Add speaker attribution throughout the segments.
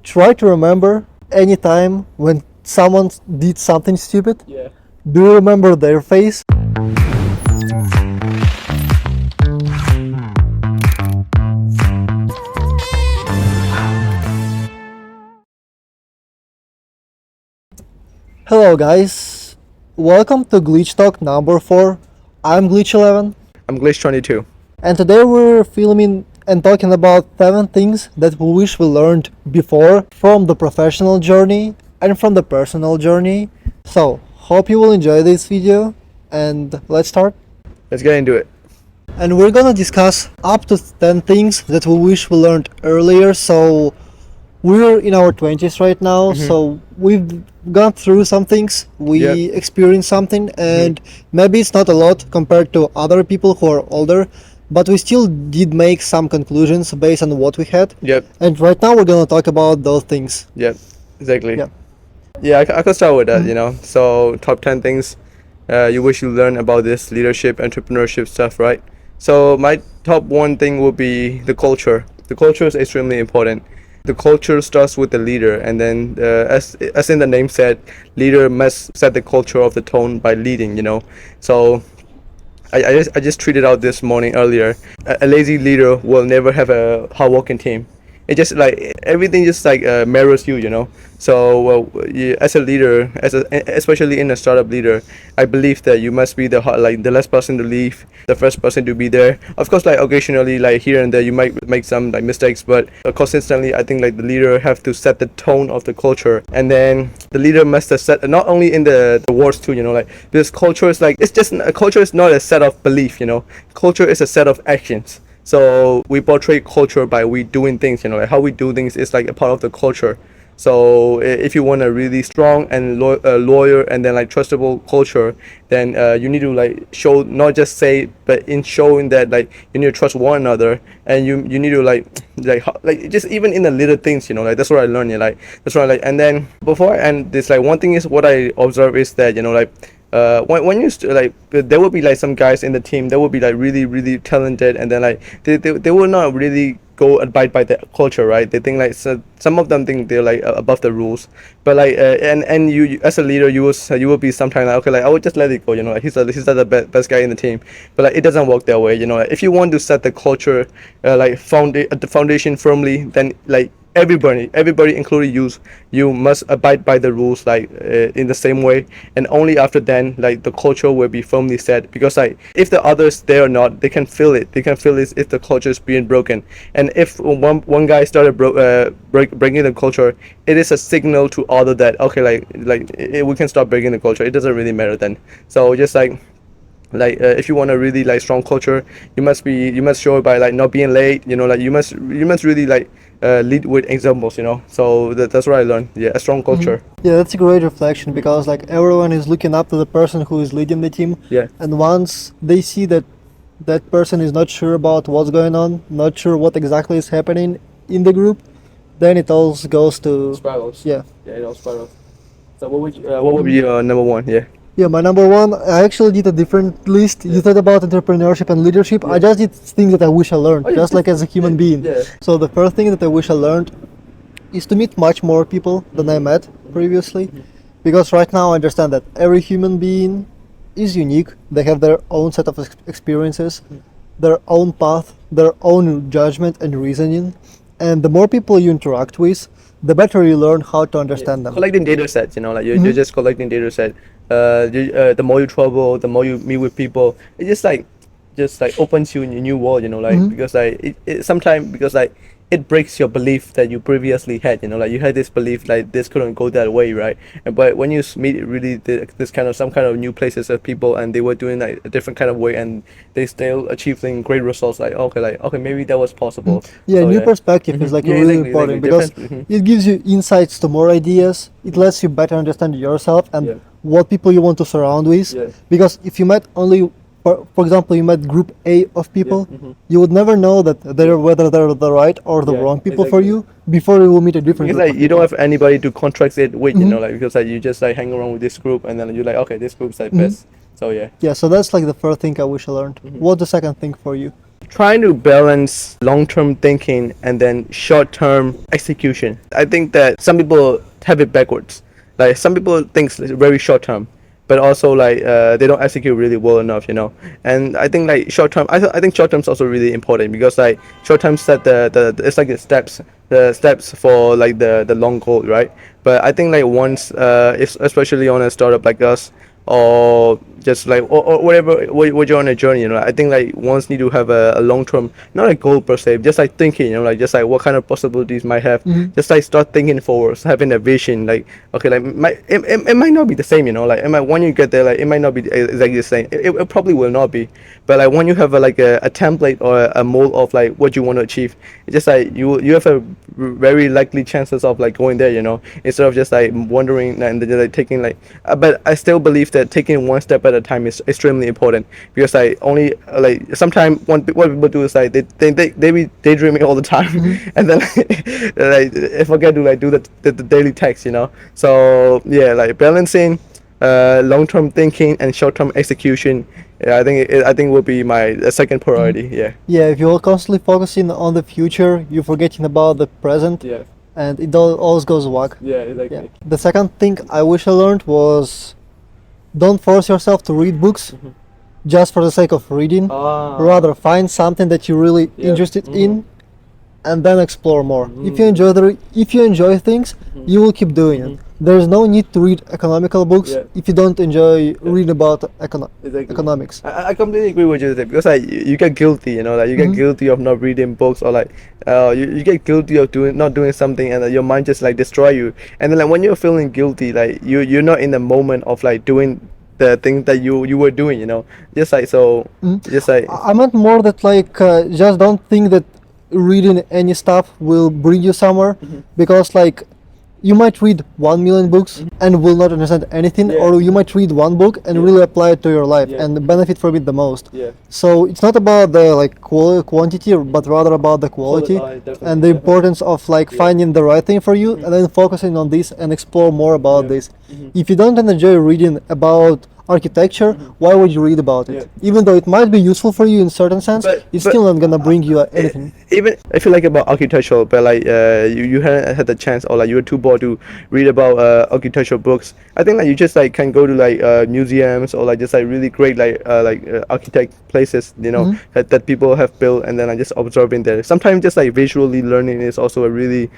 Speaker 1: try to remember any time when someone did something stupid.
Speaker 2: Yeah.
Speaker 1: Do you remember their face? Hello guys, welcome to Glitch Talk number 4. I'm Glitch11,
Speaker 2: I'm Glitch22.
Speaker 1: and today we're filming and talking about 7 things that we wish we learned before from the professional journey and from the personal journey. So, hope you will enjoy this video, and let's start.
Speaker 2: Let's get into it.
Speaker 1: And we're gonna discuss up to 10 things that we wish we learned earlier. So we're in our 20s right now, so we've gone through some things, we experienced something, and maybe it's not a lot compared to other people who are older, but we still did make some conclusions based on what we had.
Speaker 2: Yep.
Speaker 1: And right now we're gonna talk about those things.
Speaker 2: Yep. Exactly.
Speaker 1: Yeah.
Speaker 2: Yeah, I could start with that, So, top 10 things you wish you learned about this leadership, entrepreneurship stuff, right? So, my top one thing would be the culture. The culture is extremely important. The culture starts with the leader, and then, as in the name said, leader must set the culture of the tone by leading, So, I just tweeted out this morning earlier. A lazy leader will never have a hardworking team. It just like everything just like mirrors you. So as a leader, especially in a startup leader, I believe that you must be the last person to leave, the first person to be there. Of course, like occasionally, like here and there, you might make some like mistakes, but consistently, I think like the leader have to set the tone of the culture, and then the leader must set not only in the words too. Like this culture is like it's just a culture is not a set of belief. Culture is a set of actions. So we portray culture by we doing things, like how we do things is like a part of the culture. So if you want a really strong and loyal and then like trustable culture, then you need to like show, not just say, but in showing that like you need to trust one another, and you need to like just even in the little things, like that's what I learned. That's what I like. And then before I end this, like one thing is what I observe is that when you there will be like some guys in the team that will be like really talented, and then like they will not really go abide by the culture, right? They think like some of them think they're like above the rules, but like and you as a leader you will be sometimes like, okay, like I would just let it go, like he's not the best guy in the team, but like it doesn't work that way. Like, if you want to set the culture the foundation firmly, then like everybody including you must abide by the rules in the same way, and only after then like the culture will be firmly set, because like if the others there or not, they can feel it if the culture is being broken. And if one guy started breaking the culture, it is a signal to other that okay, we can stop breaking the culture. It doesn't really matter then. So just if you want a really like strong culture, you must show it by like not being late, like you must really like lead with examples, so that's what I learned. A strong culture.
Speaker 1: Yeah, that's a great reflection, because like everyone is looking up to the person who is leading the team. And once they see that that person is not sure about what's going on, not sure what exactly is happening in the group, then it all goes to
Speaker 2: spirals.
Speaker 1: Yeah,
Speaker 2: it all spirals. So what would be your number one?
Speaker 1: Yeah, my number one, I actually did a different list. You thought about entrepreneurship and leadership. I just did things that I wish I learned, just like as a human being. So the first thing that I wish I learned is to meet much more people than I met previously. Because right now I understand that every human being is unique. They have their own set of experiences, their own path, their own judgment and reasoning. And the more people you interact with, the better you learn how to understand them.
Speaker 2: Collecting data sets, you're just collecting data set. The more you travel, the more you meet with people, it just opens you in a new world, because like it sometimes, because like it breaks your belief that you previously had, like you had this belief like this couldn't go that way, right? But when you meet really this kind of some kind of new places of people, and they were doing like a different kind of way, and they still achieving great results, like okay, maybe that was possible.
Speaker 1: New perspective is like really important, because it gives you insights to more ideas. It lets you better understand yourself and what people you want to surround with. Because if you met only, for example, you met group A of people, you would never know that whether they're the right or the wrong people for you before you will meet a different
Speaker 2: group.
Speaker 1: Because
Speaker 2: like you don't have anybody to contract it with, because like you just like hang around with this group, and then you're like, okay, this group's like best. So
Speaker 1: yeah, so that's like the first thing I wish I learned. What's the second thing for you?
Speaker 2: trying to balance long-term thinking and then short-term execution. I think that some people have it backwards. Like some people think it's very short-term, but also like they don't execute really well enough, you know. And I think like short-term, I think short-term is also really important because like short-term set the it's like the steps for like the long goal, right? But I think like once if especially on a startup like us, or just like or whatever what you're on a journey, you know, I think like ones need to have a long term, not a goal per se, just like thinking, you know, like just like what kind of possibilities might have, just like start thinking forwards, having a vision, like okay, like it might not be the same, you know, like it might, when you get there, like it might not be exactly the same, it probably will not be, but like when you have like a template or a mold of like what you want to achieve, it's just like you have a very likely chances of like going there, you know, instead of just like wondering and then like taking like but I still believe that taking one step at a time is extremely important, because like only like sometimes what people do is like they be daydreaming all the time and then like they forget to like do the daily tasks, you know. So yeah, like balancing long-term thinking and short-term execution, yeah, I think will be my second priority. Yeah.
Speaker 1: Yeah, if you're constantly focusing on the future, you're forgetting about the present,
Speaker 2: Yeah.
Speaker 1: and it all always goes whack.
Speaker 2: Yeah, exactly.
Speaker 1: Yeah. The second thing I wish I learned was don't force yourself to read books just for the sake of reading. Rather, find something that you're really interested in, and then explore more. If you enjoy things, you will keep doing it. There's no need to read economical books if you don't enjoy reading about economics.
Speaker 2: I completely agree with you there, because like you get guilty, you know, like you get guilty of not reading books, or like you get guilty of not doing something, and your mind just like destroy you. And then like when you're feeling guilty, like you're not in the moment of like doing the thing that you were doing, you know, just like so just like
Speaker 1: I meant more that like just don't think that reading any stuff will bring you somewhere, because like you might read 1 million books and will not understand anything, or you might read one book and really apply it to your life and benefit from it the most. So it's not about the like quantity, but rather about the quality and the importance of like finding the right thing for you and then focusing on this and explore more about this. If you don't enjoy reading about architecture, why would you read about it? Even though it might be useful for you in certain sense, it's still not gonna bring you anything.
Speaker 2: Even if you like about architectural, but like you hadn't had the chance, or like you were too bored to read about architectural books, I think like you just like can go to like museums, or like just like really great like architect places, you know, that people have built, and then I just observing there. Sometimes just like visually learning is also a really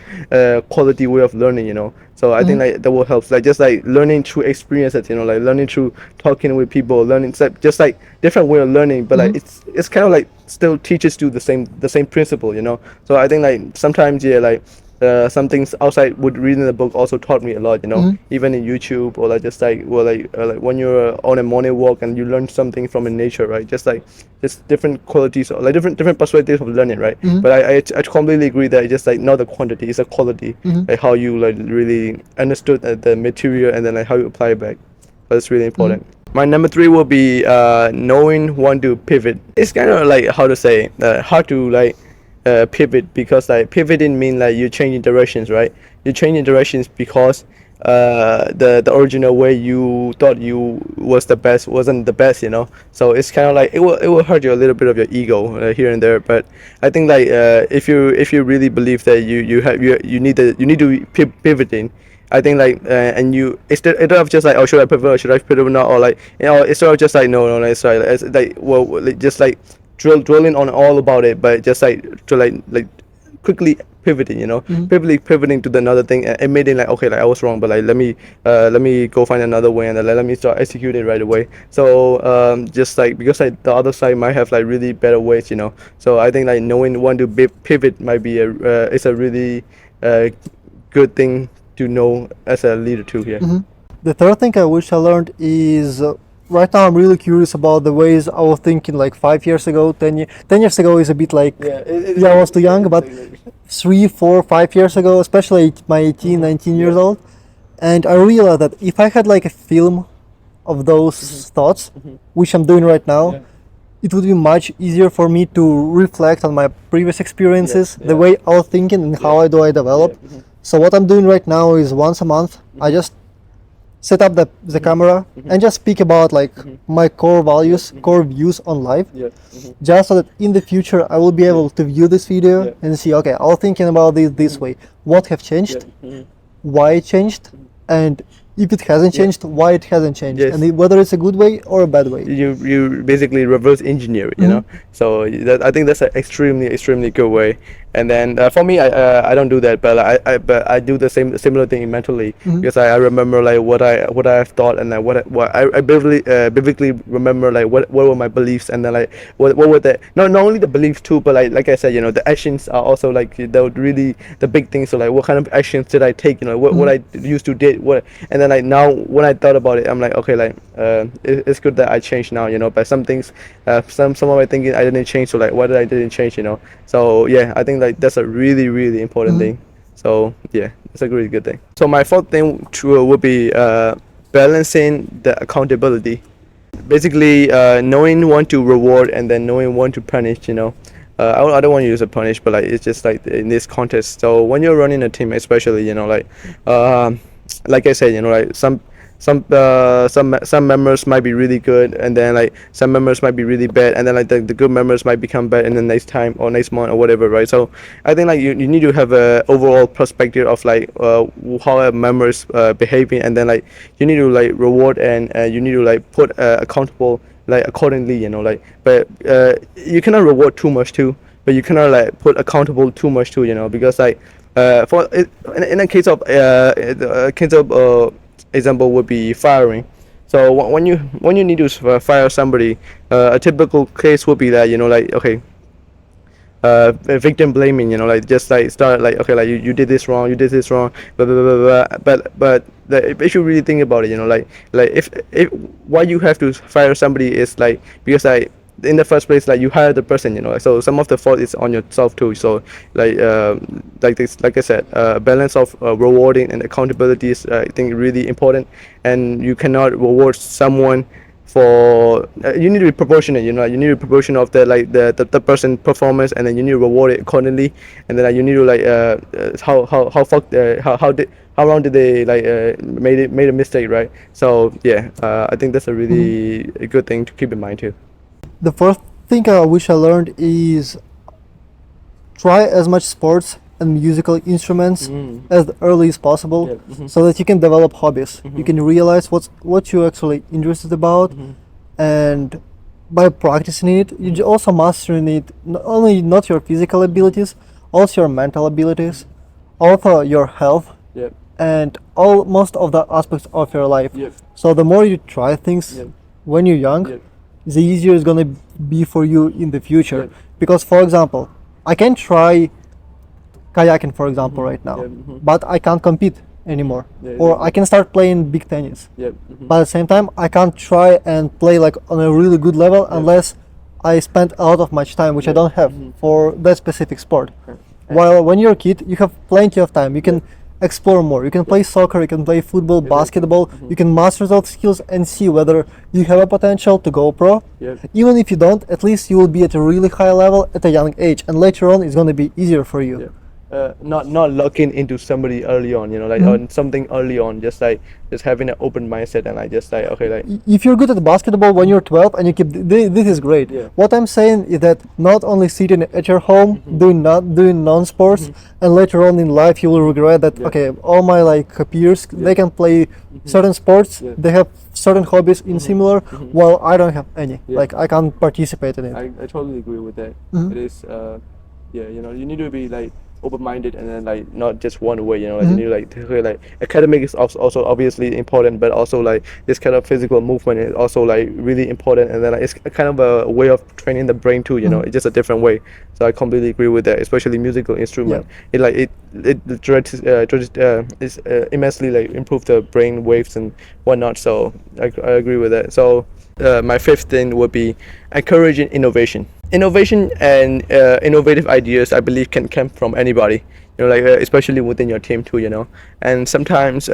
Speaker 2: quality way of learning, you know. So I think like that will help, like just like learning through experiences, you know, like learning through talking with people, learning just like different way of learning, but like it's kind of like still teaches you the same principle, you know. So I think like sometimes like some things outside would reading the book also taught me a lot, you know, even in YouTube, or like just like like when you're on a morning walk and you learn something from in nature, right? Just different qualities, or like different perspectives of learning, right? But I completely agree that it's just like not the quantity, it's a quality, like how you like really understood the material and then like how you apply it back. But it's really important. My number 3 will be knowing when to pivot. It's kind of like how to say hard to like pivot, because like pivoting mean like you're changing directions, right? You're changing directions because the original way you thought you was the best wasn't the best, you know. So it's kind of like it will hurt you a little bit of your ego here and there. But I think like if you really believe that you need to be pivoting, I think like and you instead of just like, oh, should I pivot or should I pivot or not, or like, you know, instead of just like no it's right, it's like well like, just like drilling on all about it, but just like to like quickly pivoting, you know, pivoting to the another thing, and admitting like, okay, like I was wrong, but like let me go find another way, and then let me start executing right away. So just like because like the other side might have like really better ways, you know. So I think like knowing when to pivot might be it's a really good thing to know as a leader too here.
Speaker 1: The third thing I wish I learned is right now I'm really curious about the ways I was thinking like 5 years ago, 10 years ago is a bit like, I was too young, but 3, 4, 5 years ago, especially my 18, 19 years old, and I realized that if I had like a film of those thoughts, which I'm doing right now, it would be much easier for me to reflect on my previous experiences, the way I was thinking and how I develop. So what I'm doing right now is once a month, I just set up the camera and just speak about like my core values, core views on life, just so that in the future I will be able to view this video and see, okay, I was thinking about this way. What have changed? Why it changed? And if it hasn't changed, why it hasn't changed,
Speaker 2: Yes.
Speaker 1: and whether it's a good way or a bad way.
Speaker 2: You basically reverse engineer it, you know. So I think that's an extremely good way. And then for me, I don't do that, but I do the similar thing mentally, because I remember like what I have thought, and like what I vividly remember like what were my beliefs, and then like what were the not only the beliefs too, but like I said, you know, the actions are also like the really the big things. So like what kind of actions did I take, you know, what I used to did, what, and then like now when I thought about it, I'm like, okay, like it's good that I changed now, you know, but some things, some of my thinking I didn't change, so like what I didn't change, you know. So yeah, I think like that's a really important thing. So yeah, it's a really good thing. So my fourth thing would be balancing the accountability. Basically, knowing when to reward and then knowing when to punish, you know. I don't want to use a punish, but like it's just like in this context. So when you're running a team, especially, you know, like I said, you know, like some members might be really good, and then like some members might be really bad, and then like the good members might become bad in the next time or next month or whatever, right? So I think like you need to have a overall perspective of like how a member is behaving, and then like you need to like reward, and you need to like put accountable like accordingly, you know, like, but you cannot reward too much too, but you cannot like put accountable too much too, you know, because like for it, in a case of example would be firing. So when you need to fire somebody, a typical case would be that, you know, like, okay, victim blaming, you know, like just like start like, okay, like you did this wrong, blah blah blah blah. But if you really think about it, you know, like if why you have to fire somebody is like because like in the first place, like you hire the person, you know, like, so some of the fault is on yourself too. So like this, like I said, balance of rewarding and accountability is I think really important, and you cannot reward someone for you need to be proportionate, you know, you need to be proportionate of the like the person performance, and then you need to reward it accordingly, and then you need to like how long did they like made a mistake, right? So yeah, I think that's a really a good thing to keep in mind too.
Speaker 1: The first thing I wish I learned is try as much sports and musical instruments as early as possible, so that you can develop hobbies. You can realize what you're actually interested about, and by practicing it, you also mastering it. Not your physical abilities, also your mental abilities, also your health, and most of the aspects of your life. So the more you try things when you're young, the easier it's gonna be for you in the future. Because, for example, I can try kayaking, for example, right now, but I can't compete anymore. Or I can start playing big tennis, but at the same time I can't try and play like on a really good level unless I spend a lot of much time, which I don't have for that specific sport. While when you're a kid, you have plenty of time. You can explore more. You can play soccer, you can play football, basketball. You can master those skills and see whether you have a potential to go pro. Even if you don't, at least you will be at a really high level at a young age, and later on it's going to be easier for you.
Speaker 2: Not looking into somebody early on, you know, like on something early on, just having an open mindset, and like just like, okay, like
Speaker 1: if you're good at basketball when you're 12 and you keep this is great. What I'm saying is that not only sitting at your home doing non-sports, and later on in life you will regret that. Okay, all my like peers, they can play certain sports, they have certain hobbies in similar, while I don't have any. Like I can't participate in it.
Speaker 2: I totally agree with that. It is you know, you need to be like open-minded, and then like not just one way, you know, like you need to like academic is also obviously important, but also like this kind of physical movement is also like really important, and then like, it's kind of a way of training the brain too, you know. It's just a different way. So I completely agree with that, especially musical instrument. It like is immensely like improve the brain waves and whatnot. So I agree with that. So my fifth thing would be encouraging innovation. Innovation and innovative ideas, I believe, can come from anybody, you know, like especially within your team too, you know. And sometimes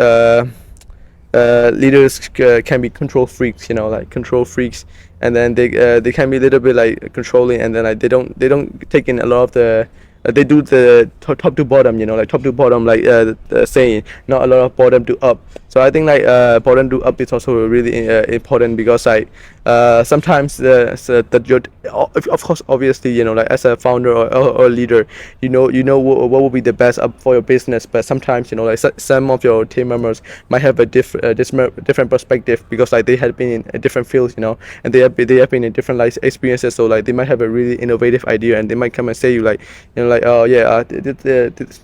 Speaker 2: leaders can be control freaks, you know, like control freaks, and then they can be a little bit like controlling, and then like they don't take in a lot of the they do the top to bottom, you know, like top to bottom, like the saying, not a lot of bottom to up. So I think like bottom to up is also really important, because like sometimes that you're, of course, obviously, you know, like as a founder or leader, you know what will be the best up for your business. But sometimes, you know, like some of your team members might have a different perspective, because like they have been in different fields, you know, and they have been in different life experiences. So like they might have a really innovative idea, and they might come and say you like, you know, like, oh yeah,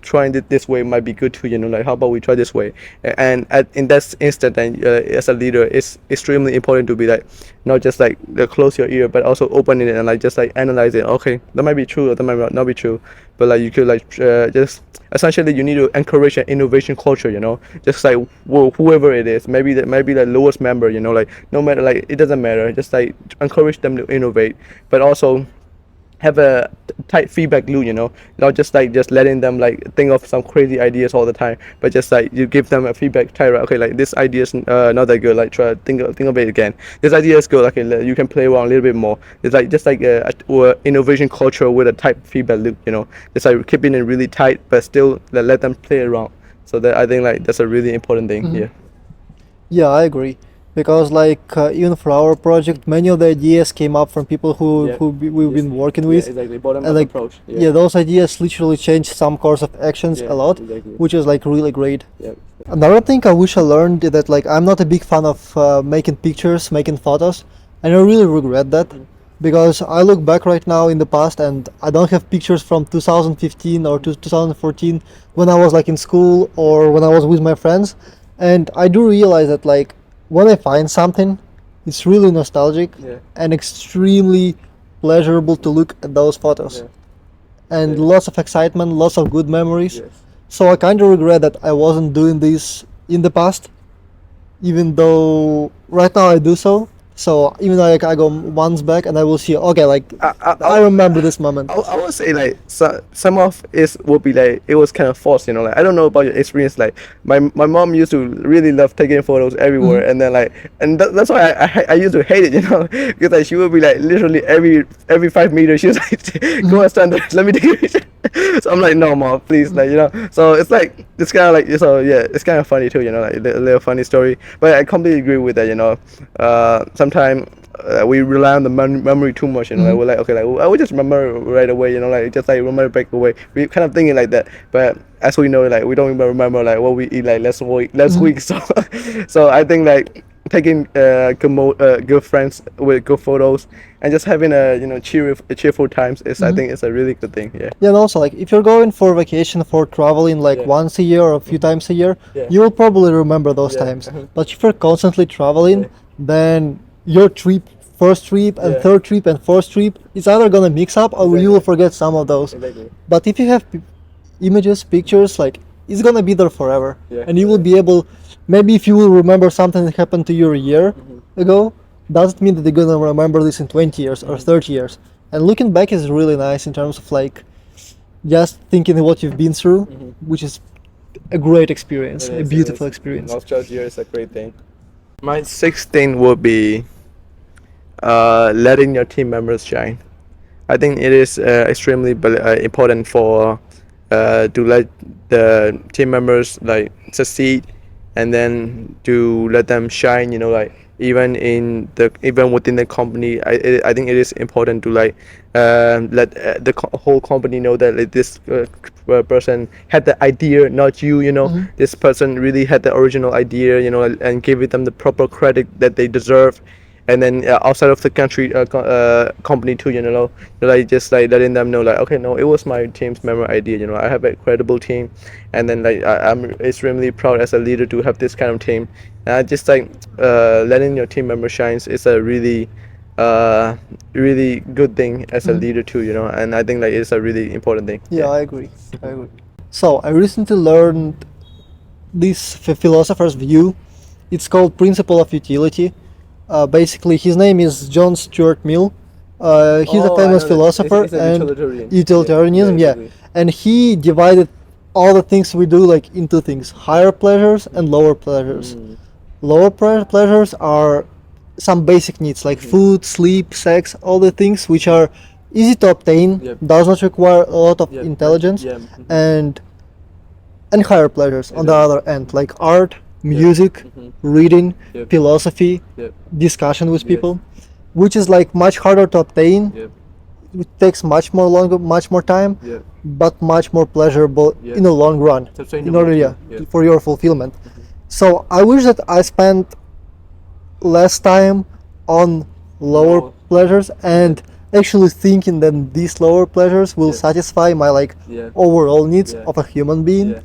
Speaker 2: trying it this way might be good too, you know, like how about we try this way. And in that instant, and as a leader, it's extremely important to be like, not just like close your ear, but also open it and like just like analyze it. Okay, that might be true, or that might not be true, but like you could like just essentially you need to encourage an innovation culture, you know, just like whoever it is, maybe the lowest member, you know, like no matter, like it doesn't matter, just like encourage them to innovate, but also have a tight feedback loop, you know, not just like just letting them like think of some crazy ideas all the time, but just like you give them a feedback type, right? Okay, like this idea is not that good, like try think of it again. This idea is good, okay, you can play around a little bit more. It's like just like a innovation culture with a tight feedback loop, you know, just like keeping it really tight, but still let them play around. So that I think like that's a really important thing. Yeah.
Speaker 1: Yeah, I agree. Because like even for our project, many of the ideas came up from people we've been working with.
Speaker 2: Exactly. Bottom
Speaker 1: And
Speaker 2: up
Speaker 1: like
Speaker 2: approach.
Speaker 1: those ideas literally changed some course of actions a lot,
Speaker 2: Exactly.
Speaker 1: which is like really great.
Speaker 2: Yeah.
Speaker 1: Another thing I wish I learned is that like I'm not a big fan of making pictures, making photos, and I really regret that, because I look back right now in the past and I don't have pictures from 2015 or 2014 when I was like in school or when I was with my friends, and I do realize that like when I find something, it's really nostalgic
Speaker 2: Yeah.
Speaker 1: and extremely pleasurable to look at those photos,
Speaker 2: Yeah.
Speaker 1: and
Speaker 2: Yeah.
Speaker 1: lots of excitement, lots of good memories.
Speaker 2: Yes.
Speaker 1: So I kind of regret that I wasn't doing this in the past, even though right now I do so. So even though like I go months back and I will see, okay, like I remember this moment.
Speaker 2: I would say like some of it would be like it was kind of forced, you know, like I don't know about your experience, like my mom used to really love taking photos everywhere, and then like that's why I used to hate it, you know, because like she would be like literally every 5 meters she was like go and stand there, let me take a picture. So I'm like, no mom, please, like, you know. So it's like it's kind of like, so yeah, it's kind of funny too, you know, like a little funny story, but I completely agree with that, you know. Sometimes we rely on the memory too much, you know. Like, we're like, okay, like I would just remember right away, you know, like just like remember back away. We kind of thinking like that, but as we know, like we don't even remember like what we eat like last week. So I think like taking good friends with good photos and just having a, you know, cheerful times is, I think it's a really good thing. Yeah.
Speaker 1: Yeah, and also like if you're going for vacation, for traveling like
Speaker 2: Yeah.
Speaker 1: once a year or a few times a year,
Speaker 2: Yeah.
Speaker 1: you will probably remember those
Speaker 2: Yeah.
Speaker 1: times. But if you're constantly traveling, then your first trip and
Speaker 2: Yeah.
Speaker 1: third trip and fourth trip is either gonna mix up or you will forget some of those.
Speaker 2: Exactly.
Speaker 1: But if you have images, pictures, like it's gonna be there forever,
Speaker 2: Yeah.
Speaker 1: and you will be able. Maybe if you will remember something that happened to you a year ago, doesn't mean that you're gonna remember this in 20 years or 30 years. And looking back is really nice in terms of like just thinking what you've been through, which is a great experience, a beautiful experience.
Speaker 2: Nostalgia is a great thing. My sixth thing would be letting your team members shine. I think it is extremely important for to let the team members like succeed, and then to let them shine, you know, like even within the company. I think it is important to like let the whole company know that like, this person had the idea, not you, you know. This person really had the original idea, you know, and give them the proper credit that they deserve. And then outside of the company too, you know, like just like letting them know like, okay, no, it was my team's member idea, you know, I have a credible team, and then like I'm extremely proud as a leader to have this kind of team. And I just like letting your team member shines is a really really good thing as a leader too, you know. And I think like it's a really important thing.
Speaker 1: Yeah, I agree. So I recently learned this philosopher's view. It's called principle of utility. Basically, his name is John Stuart Mill. He's a famous philosopher and utilitarianism. Yeah, and he divided all the things we do like into things: higher pleasures and lower pleasures. Lower pleasures are some basic needs like food, sleep, sex, all the things which are easy to obtain,
Speaker 2: Yep.
Speaker 1: does not require a lot of
Speaker 2: Yep.
Speaker 1: intelligence,
Speaker 2: Yeah.
Speaker 1: and higher pleasures on the
Speaker 2: Exactly.
Speaker 1: other end, like art, music, reading,
Speaker 2: Yep.
Speaker 1: philosophy,
Speaker 2: Yep.
Speaker 1: discussion with
Speaker 2: Yes.
Speaker 1: people, which is like much harder to obtain.
Speaker 2: Yep.
Speaker 1: It takes much more longer, much more time,
Speaker 2: Yep.
Speaker 1: but much more pleasurable
Speaker 2: Yeah.
Speaker 1: in the long run. In
Speaker 2: Sustainable
Speaker 1: order,
Speaker 2: too.
Speaker 1: yeah,
Speaker 2: Yeah.
Speaker 1: for your fulfillment. So I wish that I spent less time on lower
Speaker 2: Lower.
Speaker 1: pleasures and actually thinking that these lower pleasures will
Speaker 2: Yeah.
Speaker 1: satisfy my like
Speaker 2: Yeah.
Speaker 1: overall needs
Speaker 2: Yeah.
Speaker 1: of a human being,
Speaker 2: Yeah.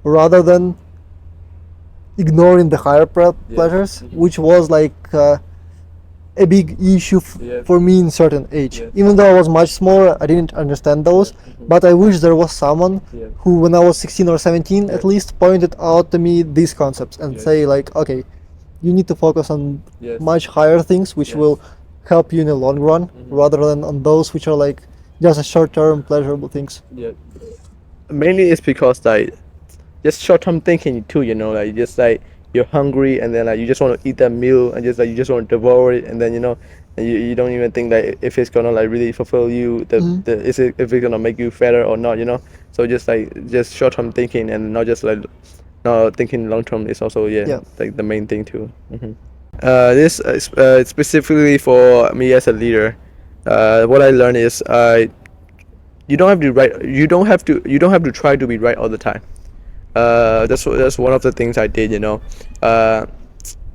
Speaker 1: rather than ignoring the higher pleasures,
Speaker 2: Mhm.
Speaker 1: which was like a big issue
Speaker 2: Yeah.
Speaker 1: for me in certain age.
Speaker 2: Yeah.
Speaker 1: Even though I was much smaller, I didn't understand those. But I wish there was someone
Speaker 2: Yeah.
Speaker 1: who, when I was 16 or 17, at
Speaker 2: Yeah.
Speaker 1: least pointed out to me these concepts and
Speaker 2: Yes.
Speaker 1: say like, okay, you need to focus on
Speaker 2: Yes.
Speaker 1: much higher things, which
Speaker 2: Yes.
Speaker 1: will help you in the long run, rather than on those which are like just a short-term pleasurable things.
Speaker 2: Yeah. Mainly it's because like just short-term thinking too, you know, like just like you're hungry and then like you just want to eat that meal and just like you just want to devour it, and then you know, and you don't even think like if it's gonna like really fulfill you, if it's gonna make you fatter or not, you know. So just short-term thinking and not just like not thinking long-term is also
Speaker 1: Yeah.
Speaker 2: like the main thing too. This specifically for me as a leader, what I learned is you don't have to try to be right all the time. That's one of the things I did, you know.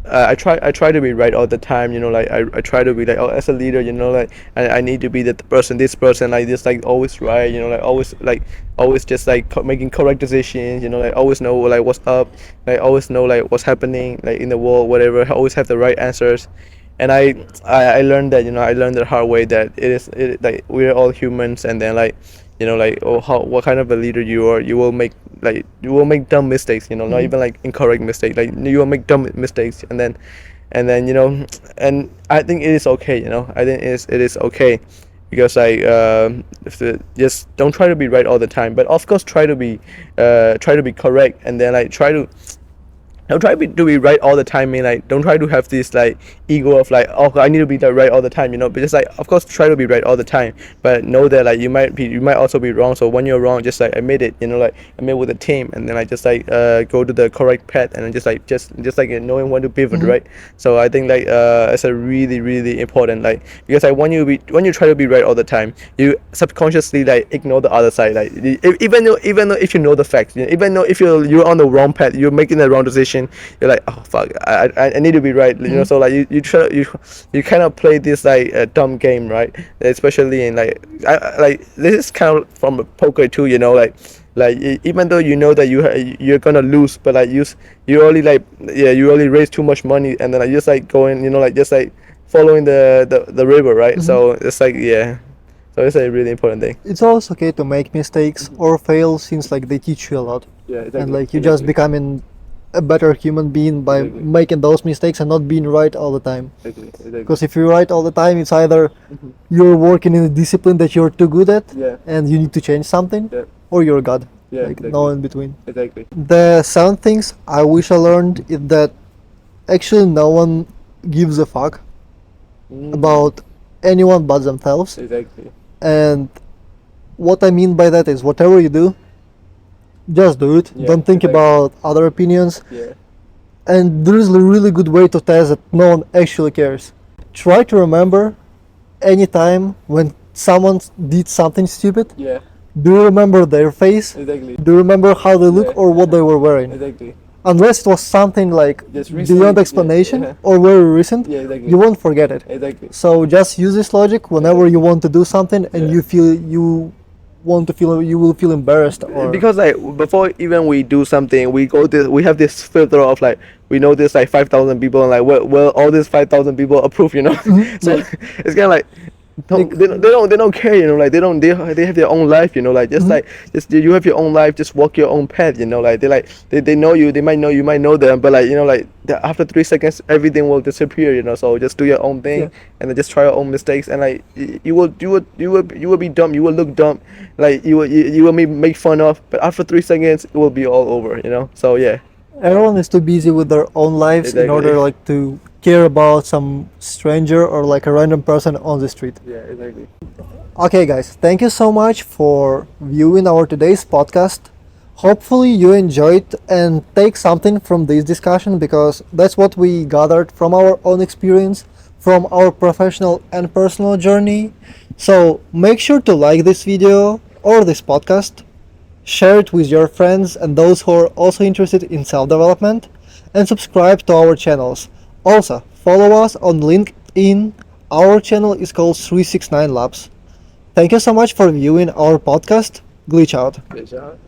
Speaker 2: I try to be right all the time, you know, like I try to be like, oh, as a leader, you know, like I need to be this person like this, like always right, you know, like always just like making correct decisions, you know, like always know like what's up, like always know like what's happening like in the world, whatever, always have the right answers. And I learned that, you know, I learned the hard way that like we're all humans, and then like, you know, like, oh, what kind of a leader you are, you will make dumb mistakes, you know, not even like incorrect mistakes, like you will make dumb mistakes, and then you know, and I think it is okay, you know, I think it is okay, because like just don't try to be right all the time, but of course try to be correct, and then like don't try to be right all the time. I mean, like, don't try to have this like ego of like, oh, I need to be like, right all the time, you know. But just like, of course, try to be right all the time, but know that like you might also be wrong. So when you're wrong, just like admit it, you know, like admit with the team, and then like just like go to the correct path, and then just like knowing when to pivot, right? So I think like it's a really really important, like, because like when you try to be right all the time, you subconsciously like ignore the other side, like even though if you know the facts, you know, even though if you're on the wrong path, you're making the wrong decision, you're like, oh fuck, I need to be right, you know. So like you kind of play this like dumb game, right? Especially in like like this is kind of from poker too, you know, like even though you know that you're gonna lose, but like you only like, yeah, you only raise too much money, and then like just like going, you know, like just like following the river, right? So it's like, yeah, so it's a really important thing.
Speaker 1: It's always okay to make mistakes or fail, since like they teach you a lot,
Speaker 2: Yeah, exactly.
Speaker 1: and like you just becoming a better human being by
Speaker 2: Exactly.
Speaker 1: making those mistakes and not being right all the time.
Speaker 2: Exactly.
Speaker 1: Because if you're right all the time, it's either you're working in a discipline that you're too good at,
Speaker 2: Yeah.
Speaker 1: and you need to change something,
Speaker 2: Yeah.
Speaker 1: or you're God.
Speaker 2: Yeah,
Speaker 1: Like
Speaker 2: exactly.
Speaker 1: no in between.
Speaker 2: Exactly.
Speaker 1: The 7 things I wish I learned is that actually no one gives a fuck about anyone but themselves.
Speaker 2: Exactly.
Speaker 1: And what I mean by that is, whatever you do, just do it.
Speaker 2: Yeah,
Speaker 1: Don't think
Speaker 2: exactly.
Speaker 1: about other opinions.
Speaker 2: Yeah.
Speaker 1: And there is a really good way to test that no one actually cares. Try to remember any time when someone did something stupid.
Speaker 2: Yeah.
Speaker 1: Do you remember their face?
Speaker 2: Exactly.
Speaker 1: Do you remember how they look
Speaker 2: Yeah.
Speaker 1: or what they were wearing?
Speaker 2: Exactly.
Speaker 1: Unless it was something like
Speaker 2: Just recently,
Speaker 1: beyond
Speaker 2: yeah,
Speaker 1: explanation
Speaker 2: yeah.
Speaker 1: or very recent,
Speaker 2: Yeah, exactly.
Speaker 1: you won't forget it.
Speaker 2: Exactly.
Speaker 1: So just use this logic whenever you want to do something and
Speaker 2: Yeah.
Speaker 1: you feel you will feel embarrassed, or
Speaker 2: Because like before even we do something, we have this filter of like, we know there's like 5,000 people, and like well all these 5,000 people approve, you know. So it's kind of like they don't care, you know, like they have their own life, you know, like just like just you have your own life, just walk your own path, you know, like they know you, they might know you might know them, but like, you know, like after 3 seconds everything will disappear, you know. So just do your own thing,
Speaker 1: Yeah.
Speaker 2: and then just try your own mistakes, and like you will be dumb, you will look dumb, like you will make fun of, but after 3 seconds it will be all over, you know. So yeah.
Speaker 1: everyone is too busy with their own lives in
Speaker 2: Exactly.
Speaker 1: order like to care about some stranger or like a random person on the street.
Speaker 2: Yeah, exactly.
Speaker 1: Okay, guys, thank you so much for viewing our today's podcast. Hopefully, you enjoyed and take something from this discussion because that's what we gathered from our own experience, from our professional and personal journey. So, make sure to like this video or this podcast, share it with your friends and those who are also interested in self development, and subscribe to our channels. Also, follow us on LinkedIn. Our channel is called 369 Labs. Thank you so much for viewing our podcast. Glitch out.
Speaker 2: Good job.